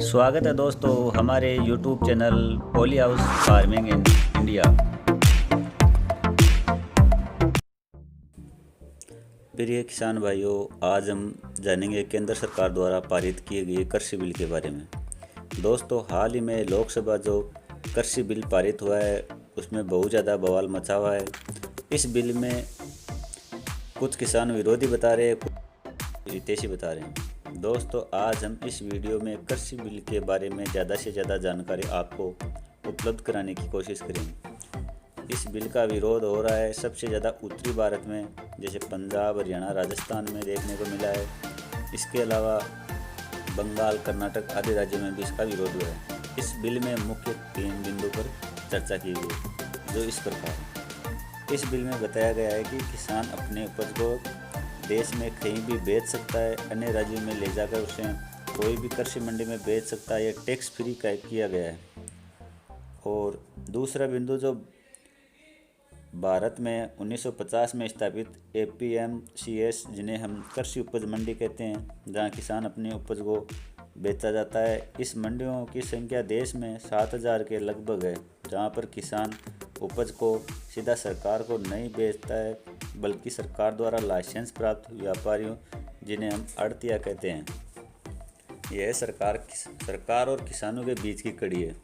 स्वागत है दोस्तों हमारे YouTube channel poly house farming in India. प्रिय किसान भाइयों, आज हम जानेंगे केंद्र सरकार द्वारा पारित किए गए कृषि बिल के बारे में। दोस्तों, हाल ही में लोकसभा जो कृषि बिल पारित हुआ है उसमें बहुत ज़्यादा बवाल मचा हुआ है। इस बिल में कुछ किसान विरोधी बता रहे हैं, कुछ हितैषी बता रहे हैं। दोस्तों, आज हम इस वीडियो में कृषि बिल के बारे में ज़्यादा से ज़्यादा जानकारी आपको उपलब्ध कराने की कोशिश करेंगे। इस बिल का विरोध हो रहा है सबसे ज़्यादा उत्तरी भारत में, जैसे पंजाब, हरियाणा, राजस्थान में देखने को मिला है। इसके अलावा बंगाल, कर्नाटक आदि राज्यों में भी इसका विरोध हुआ है। इस बिल में मुख्य 3 बिंदु पर चर्चा की गई, जो इस प्रकार है। इस बिल में बताया गया है कि किसान अपने उपज को देश में कहीं भी बेच सकता है, अन्य राज्यों में ले जाकर उसे कोई भी कृषि मंडी में बेच सकता है। यह टैक्स फ्री किया गया है। और दूसरा बिंदु, जो भारत में 1950 में स्थापित APMCs, जिन्हें हम कृषि उपज मंडी कहते हैं, जहां किसान अपने उपज को बेचा जाता है। इस मंडियों की संख्या देश में 7000 के लगभग है, जहां पर किसान उपज को सीधा सरकार को नहीं बेचता है, बल्कि सरकार द्वारा लाइसेंस प्राप्त व्यापारियों, जिन्हें हम आड़तिया कहते हैं। यह सरकार और किसानों के बीच की कड़ी है।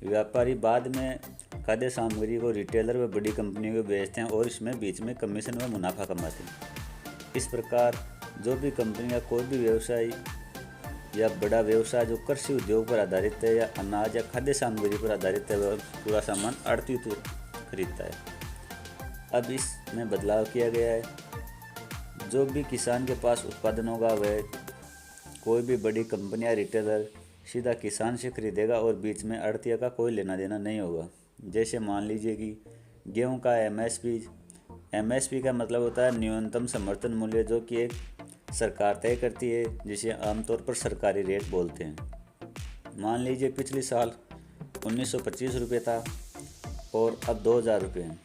व्यापारी बाद में खाद्य सामग्री को रिटेलर व बड़ी कंपनियों को बेचते हैं और इसमें बीच में कमीशन व मुनाफा कमाते हैं। इस प्रकार जो भी कंपनी या कोई भी व्यवसाय या बड़ा व्यवसाय जो कृषि उद्योग पर आधारित है या अनाज या खाद्य सामग्री पर आधारित है, वह पूरा सामान आड़ती से खरीदता है। अब इसमें बदलाव किया गया है। जो भी किसान के पास उत्पादन होगा वह कोई भी बड़ी कंपनी या रिटेलर सीधा किसान से खरीदेगा और बीच में आड़तिया का कोई लेना देना नहीं होगा। जैसे मान लीजिए कि गेहूं का MSP का मतलब होता है न्यूनतम समर्थन मूल्य, जो कि एक सरकार तय करती है, जिसे आमतौर पर सरकारी रेट बोलते हैं। मान लीजिए पिछले साल 1925 रुपये था और अब 2000 रुपये हैं।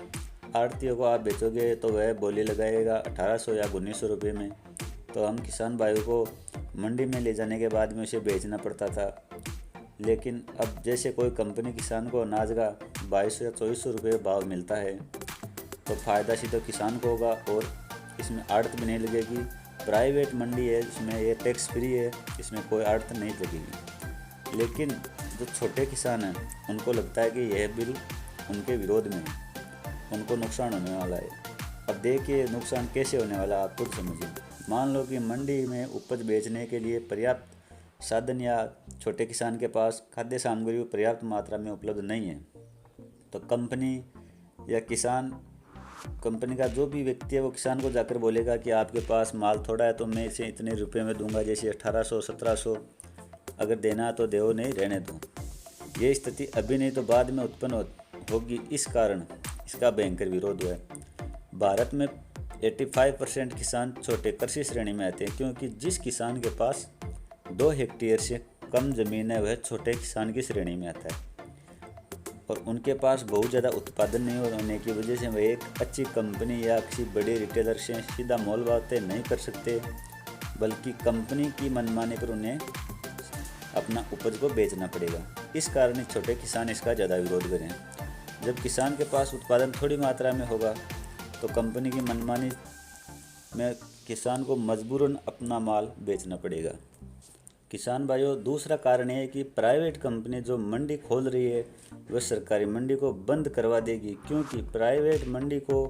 आड़तियों को आप बेचोगे तो वह बोली लगाएगा 1800 या 1900 रुपये में। तो हम किसान भाइयों को मंडी में ले जाने के बाद में उसे बेचना पड़ता था। लेकिन अब जैसे कोई कंपनी किसान को अनाज का 2200 या 2400 रुपये भाव मिलता है, तो फ़ायदा सीधे किसान को होगा और इसमें आड़त भी नहीं लगेगी। प्राइवेट मंडी है, इसमें ये टैक्स फ्री है, इसमें कोई आड़त नहीं लगेगी। लेकिन जो छोटे किसान हैं उनको लगता है कि यह बिल उनके विरोध में है, उनको नुकसान होने वाला है। अब देखिए नुकसान कैसे होने वाला है, आप खुद समझिए। मान लो कि मंडी में उपज बेचने के लिए पर्याप्त साधन या छोटे किसान के पास खाद्य सामग्री पर्याप्त मात्रा में उपलब्ध नहीं है, तो कंपनी या कंपनी का जो भी व्यक्ति है वो किसान को जाकर बोलेगा कि आपके पास माल थोड़ा है तो मैं इसे इतने रुपए में दूंगा, जैसे 1800 1700, अगर देना तो दो, नहीं रहने दो। ये स्थिति अभी नहीं तो बाद में उत्पन्न होगी। इस कारण इसका भयंकर विरोध हुआ है। भारत में 85% किसान छोटे कृषि श्रेणी में आते हैं, क्योंकि जिस किसान के पास 2 हेक्टेयर से कम ज़मीन है वह छोटे किसान की श्रेणी में आता है। और उनके पास बहुत ज़्यादा उत्पादन नहीं होने की वजह से वह एक अच्छी कंपनी या किसी बड़े रिटेलर से सीधा मोल भाव तय नहीं कर सकते, बल्कि कंपनी की मनमानी पर उन्हें अपना उपज को बेचना पड़ेगा। इस कारण छोटे किसान इसका ज़्यादा विरोध करें। जब किसान के पास उत्पादन थोड़ी मात्रा में होगा तो कंपनी की मनमानी में किसान को मजबूरन अपना माल बेचना पड़ेगा। किसान भाइयों, दूसरा कारण है कि प्राइवेट कंपनी जो मंडी खोल रही है वह सरकारी मंडी को बंद करवा देगी, क्योंकि प्राइवेट मंडी को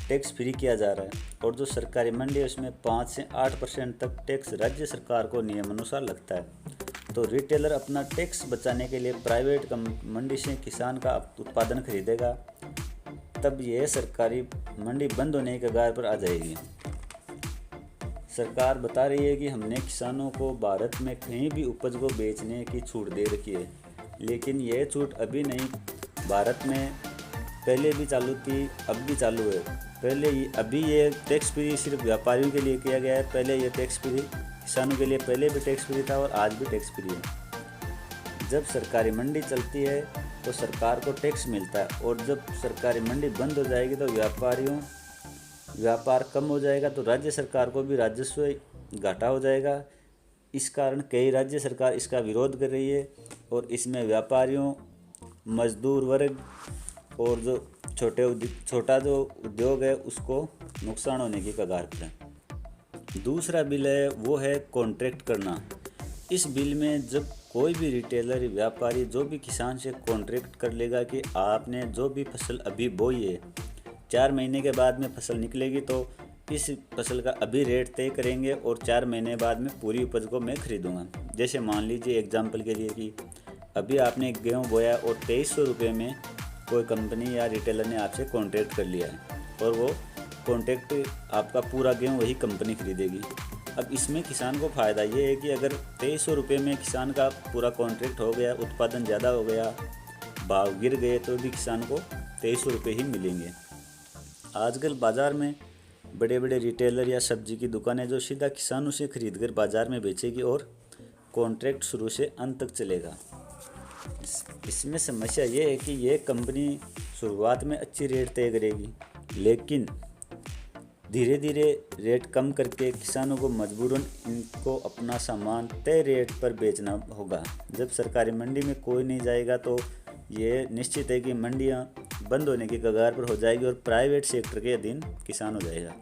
टैक्स फ्री किया जा रहा है और जो सरकारी मंडी है उसमें 5 से 8% तक टैक्स राज्य सरकार को नियमानुसार लगता है। तो रिटेलर अपना टैक्स बचाने के लिए प्राइवेट मंडी से किसान का उत्पादन खरीदेगा, तब यह सरकारी मंडी बंद होने के कगार पर आ जाएगी। सरकार बता रही है कि हमने किसानों को भारत में कहीं भी उपज को बेचने की छूट दे रखी है, लेकिन यह छूट अभी नहीं, भारत में पहले भी चालू थी, अब भी चालू है। अभी ये टैक्स फ्री सिर्फ व्यापारियों के लिए किया गया है। पहले ये टैक्स फ्री किसानों के लिए पहले भी टैक्स फ्री था और आज भी टैक्स फ्री है। जब सरकारी मंडी चलती है तो सरकार को टैक्स मिलता है, और जब सरकारी मंडी बंद हो जाएगी तो व्यापार कम हो जाएगा, तो राज्य सरकार को भी राजस्व घाटा हो जाएगा। इस कारण कई राज्य सरकार इसका विरोध कर रही है और इसमें व्यापारियों, मजदूर वर्ग और जो छोटा जो उद्योग है उसको नुकसान होने की कगार पर है। दूसरा बिल है वो है कॉन्ट्रैक्ट करना। इस बिल में जब कोई भी रिटेलर, व्यापारी, जो भी किसान से कॉन्ट्रैक्ट कर लेगा कि आपने जो भी फसल अभी बोई है 4 महीने के बाद में फसल निकलेगी तो इस फसल का अभी रेट तय करेंगे और 4 महीने बाद में पूरी उपज को मैं खरीदूंगा। जैसे मान लीजिए एग्जाम्पल के लिए कि अभी आपने गेहूँ बोया और 2300 रुपये में कोई कंपनी या रिटेलर ने आपसे कॉन्ट्रैक्ट कर लिया है और वो कॉन्ट्रैक्ट आपका पूरा गेहूँ वही कंपनी खरीदेगी। अब इसमें किसान को फ़ायदा ये है कि अगर 2300 रुपये में किसान का पूरा कॉन्ट्रैक्ट हो गया, उत्पादन ज़्यादा हो गया, भाव गिर गए तो भी किसान को 2300 रुपये ही मिलेंगे। आजकल बाज़ार में बड़े बड़े रिटेलर या सब्जी की दुकानें जो सीधा किसानों से खरीद कर बाज़ार में बेचेगी और कॉन्ट्रैक्ट शुरू से अंत तक चलेगा। इसमें समस्या ये है कि ये कंपनी शुरुआत में अच्छी रेट तय करेगी, लेकिन धीरे धीरे रेट कम करके किसानों को मजबूरन इनको अपना सामान तय रेट पर बेचना होगा। जब सरकारी मंडी में कोई नहीं जाएगा तो ये निश्चित है कि मंडियां बंद होने की कगार पर हो जाएगी और प्राइवेट सेक्टर के अधीन किसान हो जाएगा।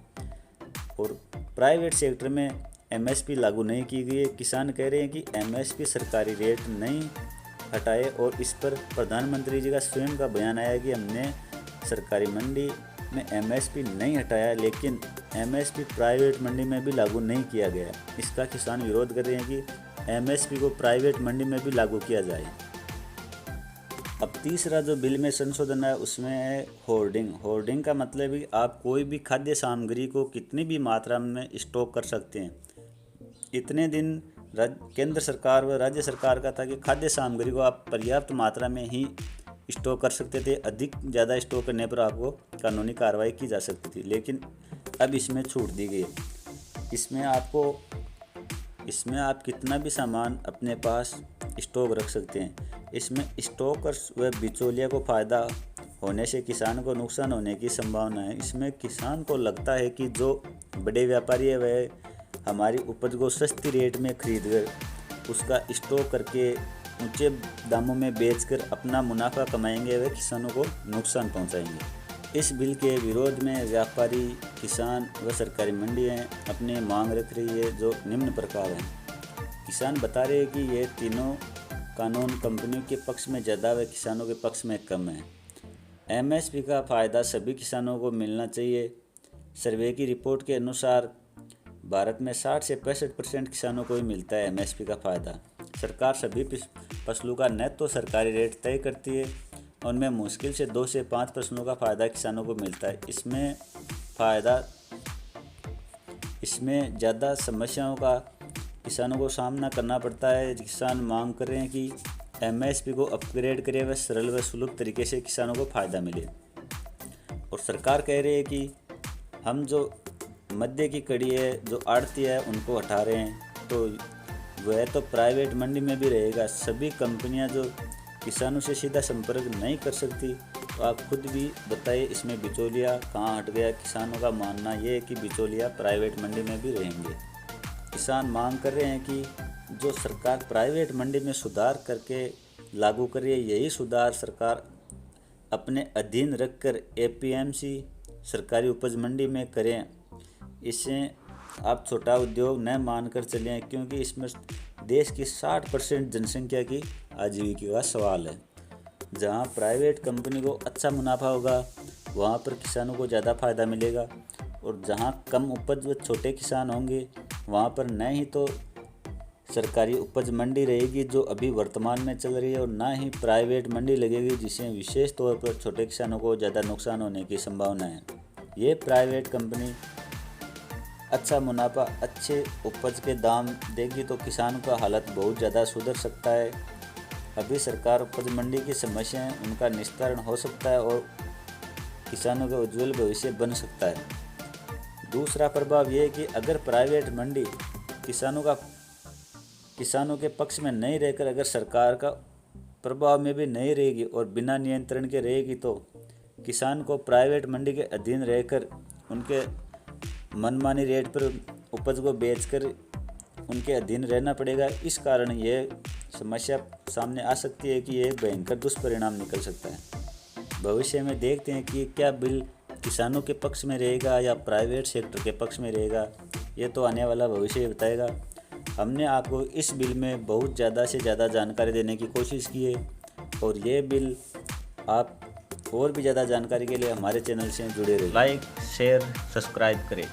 और प्राइवेट सेक्टर में एमएसपी लागू नहीं की गई है। किसान कह रहे हैं कि एमएसपी सरकारी रेट नहीं हटाए और इस पर प्रधानमंत्री जी का स्वयं का बयान आया कि हमने सरकारी मंडी में एमएसपी नहीं हटाया, लेकिन एमएसपी प्राइवेट मंडी में भी लागू नहीं किया गया। इसका किसान विरोध कर रहे हैं कि एमएसपी को प्राइवेट मंडी में भी लागू किया जाए। अब तीसरा जो बिल में संशोधन है उसमें है होर्डिंग। होर्डिंग का मतलब है कि आप कोई भी खाद्य सामग्री को कितनी भी मात्रा में स्टॉक कर सकते हैं। इतने दिन केंद्र सरकार व राज्य सरकार का था कि खाद्य सामग्री को आप पर्याप्त मात्रा में ही स्टॉक कर सकते थे, अधिक ज़्यादा स्टॉक करने पर आपको कानूनी कार्रवाई की जा सकती थी, लेकिन अब इसमें छूट दी गई है। इसमें आप कितना भी सामान अपने पास स्टॉक रख सकते हैं। इसमें स्टॉकर्स व बिचौलिया को फ़ायदा होने से किसान को नुकसान होने की संभावना है। इसमें किसान को लगता है कि जो बड़े व्यापारी है वह हमारी उपज को सस्ती रेट में खरीद कर उसका स्टॉक करके ऊंचे दामों में बेचकर अपना मुनाफा कमाएंगे, वे किसानों को नुकसान पहुंचाएंगे। इस बिल के विरोध में व्यापारी, किसान व सरकारी मंडियां अपनी मांग रख रही है जो निम्न प्रकार हैं। किसान बता रहे हैं कि ये तीनों कानून कंपनियों के पक्ष में ज़्यादा व किसानों के पक्ष में कम है। एमएसपी का फ़ायदा सभी किसानों को मिलना चाहिए। सर्वे की रिपोर्ट के अनुसार भारत में 60 से 65% किसानों को ही मिलता है एमएसपी का फ़ायदा। सरकार सभी फसलों का नेट तो सरकारी रेट तय करती है, उनमें मुश्किल से 2 से 5 फसलों का फ़ायदा किसानों को मिलता है। इसमें ज़्यादा समस्याओं का किसानों को सामना करना पड़ता है। किसान मांग कर रहे हैं कि एमएसपी को अपग्रेड करें व सरल व सुलभ तरीके से किसानों को फ़ायदा मिले। और सरकार कह रही है कि हम जो मध्य की कड़ी है, जो आड़ती है, उनको हटा रहे हैं, तो वह तो प्राइवेट मंडी में भी रहेगा। सभी कंपनियां जो किसानों से सीधा संपर्क नहीं कर सकती, तो आप खुद भी बताइए इसमें बिचौलिया कहाँ हट गया। किसानों का मानना ये है कि बिचौलिया प्राइवेट मंडी में भी रहेंगे। किसान मांग कर रहे हैं कि जो सरकार प्राइवेट मंडी में सुधार करके लागू कर रही है, यही सुधार सरकार अपने अधीन रखकर एपीएमसी सरकारी उपज मंडी में करें। इससे आप छोटा उद्योग न मानकर चलें, क्योंकि इसमें देश की 60% जनसंख्या की आजीविका का सवाल है। जहां प्राइवेट कंपनी को अच्छा मुनाफा होगा वहां पर किसानों को ज़्यादा फ़ायदा मिलेगा, और जहां कम उपज व छोटे किसान होंगे वहां पर न ही तो सरकारी उपज मंडी रहेगी जो अभी वर्तमान में चल रही है, और ना ही प्राइवेट मंडी लगेगी जिससे विशेष तौर पर छोटे किसानों को ज़्यादा नुकसान होने की संभावना है। ये प्राइवेट कंपनी अच्छा मुनाफा, अच्छे उपज के दाम देगी तो किसान का हालत बहुत ज़्यादा सुधर सकता है। अभी सरकार उपज मंडी की समस्याएं उनका निस्तारण हो सकता है और किसानों का उज्जवल भविष्य बन सकता है। दूसरा प्रभाव ये है कि अगर प्राइवेट मंडी किसानों के पक्ष में नहीं रहकर अगर सरकार का प्रभाव में भी नहीं रहेगी और बिना नियंत्रण के रहेगी, तो किसान को प्राइवेट मंडी के अधीन रहकर उनके मनमानी रेट पर उपज को बेचकर उनके अधीन रहना पड़ेगा। इस कारण ये समस्या सामने आ सकती है कि ये भयंकर दुष्परिणाम निकल सकता है। भविष्य में देखते हैं कि क्या बिल किसानों के पक्ष में रहेगा या प्राइवेट सेक्टर के पक्ष में रहेगा, ये तो आने वाला भविष्य बताएगा। हमने आपको इस बिल में बहुत ज़्यादा से ज़्यादा जानकारी देने की कोशिश की है और ये बिल आप और भी ज़्यादा जानकारी के लिए हमारे चैनल से जुड़े रहें। लाइक, शेयर, सब्सक्राइब करें।